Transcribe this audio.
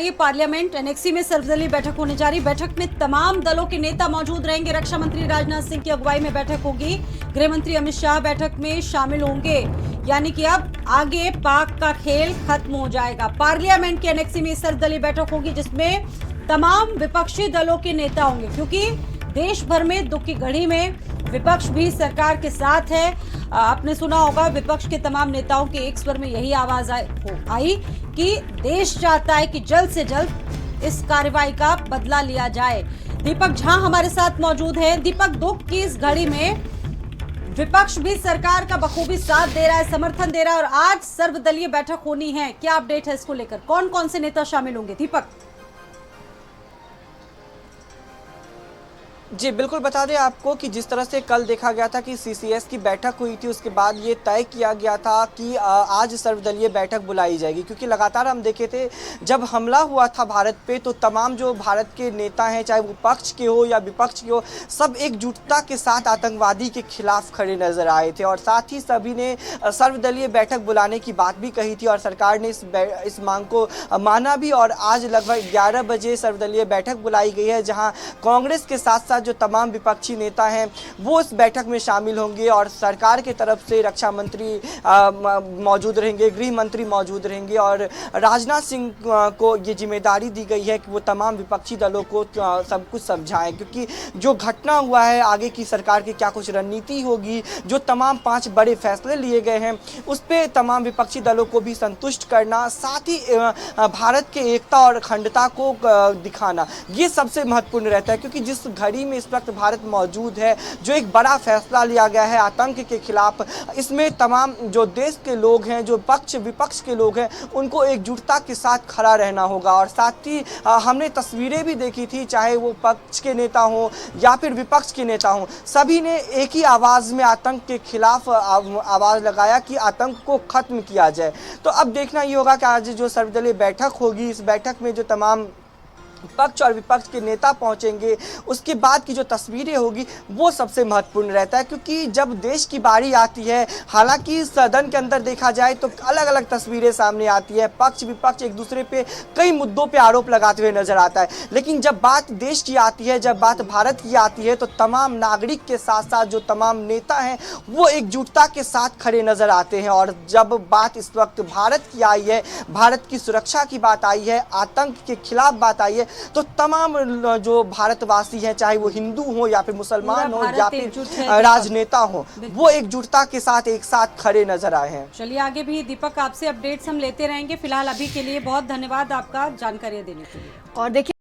रही parliament. Annexe में सर्वदलीय बैठक होने जा रही। बैठक में तमाम दलों के नेता मौजूद रहेंगे। रक्षा मंत्री राजनाथ सिंह की अगुवाई में बैठक होगी। गृह मंत्री अमित शाह बैठक में शामिल होंगे। यानी कि अब आगे पाक का खेल खत्म हो जाएगा। पार्लियामेंट की एनेक्सी में सर्वदलीय बैठक होगी जिसमें तमाम विपक्षी दलों के नेता होंगे, क्योंकि देश भर में दुख की घड़ी में विपक्ष भी सरकार के साथ है। आपने सुना होगा विपक्ष के तमाम नेताओं के एक स्वर में यही आवाज आई कि देश चाहता है कि जल्द से जल्द इस कार्रवाई का बदला लिया जाए। दीपक झा हमारे साथ मौजूद है। दीपक, दुख की इस घड़ी में विपक्ष भी सरकार का बखूबी साथ दे रहा है, समर्थन दे रहा है और आज सर्वदलीय बैठक होनी है। क्या अपडेट है इसको लेकर? कौन कौन से नेता शामिल होंगे? दीपक जी बिल्कुल, बता दें आपको कि जिस तरह से कल देखा गया था कि सीसीएस की बैठक हुई थी, उसके बाद ये तय किया गया था कि आज सर्वदलीय बैठक बुलाई जाएगी, क्योंकि लगातार हम देखे थे जब हमला हुआ था भारत पे तो तमाम जो भारत के नेता हैं, चाहे वो पक्ष के हो या विपक्ष के हो, सब एकजुटता के साथ आतंकवादी के खिलाफ खड़े नजर आए थे और साथ ही सभी ने सर्वदलीय बैठक बुलाने की बात भी कही थी और सरकार ने इस मांग को माना भी। और आज लगभग 11 बजे सर्वदलीय बैठक बुलाई गई है, जहाँ कांग्रेस के साथ साथ जो तमाम विपक्षी नेता हैं वो इस बैठक में शामिल होंगे और सरकार की तरफ से रक्षा मंत्री मौजूद रहेंगे, गृह मंत्री मौजूद रहेंगे और राजनाथ सिंह को ये जिम्मेदारी दी गई है कि वो तमाम विपक्षी दलों को सब कुछ समझाएं, क्योंकि जो घटना हुआ है, आगे की सरकार की क्या कुछ रणनीति होगी, जो तमाम 5 बड़े फैसले लिए गए हैं उस पर तमाम विपक्षी दलों को भी संतुष्ट करना, साथ ही भारत के एकता और अखंडता को दिखाना, ये सबसे महत्वपूर्ण रहता है। क्योंकि जिस घड़ी में इस वक्त भारत मौजूद है, जो एक बड़ा फैसला लिया गया है आतंक के खिलाफ, इसमें तमाम जो देश के लोग हैं, जो पक्ष विपक्ष के लोग हैं, उनको एकजुटता के साथ खड़ा रहना होगा। और साथ ही हमने तस्वीरें भी देखी थी, चाहे वो पक्ष के नेता हों या फिर विपक्ष के नेता हों, सभी ने एक ही आवाज़ में आतंक के खिलाफ आवाज़ लगाया कि आतंक को खत्म किया जाए। तो अब देखना ये होगा कि आज जो सर्वदलीय बैठक होगी, इस बैठक में जो तमाम पक्ष और विपक्ष के नेता पहुंचेंगे, उसके बाद की जो तस्वीरें होगी वो सबसे महत्वपूर्ण रहता है। क्योंकि जब देश की बारी आती है, हालांकि सदन के अंदर देखा जाए तो अलग अलग तस्वीरें सामने आती है, पक्ष विपक्ष एक दूसरे पे कई मुद्दों पे आरोप लगाते हुए नजर आता है, लेकिन जब बात देश की आती है, जब बात भारत की आती है, तो तमाम नागरिक के साथ साथ जो तमाम नेता हैं वो एकजुटता के साथ खड़े नजर आते हैं। और जब बात इस वक्त भारत की आई है, भारत की सुरक्षा की बात आई है, आतंक के खिलाफ बात आई है, तो तमाम जो भारतवासी हैं, चाहे वो हिंदू हो या फिर मुसलमान हो या फिर राजनेता हो, वो एकजुटता के साथ एक साथ खड़े नजर आए हैं। चलिए आगे भी दीपक आपसे अपडेट्स हम लेते रहेंगे। फिलहाल अभी के लिए बहुत धन्यवाद आपका जानकारी देने के लिए। और देखिए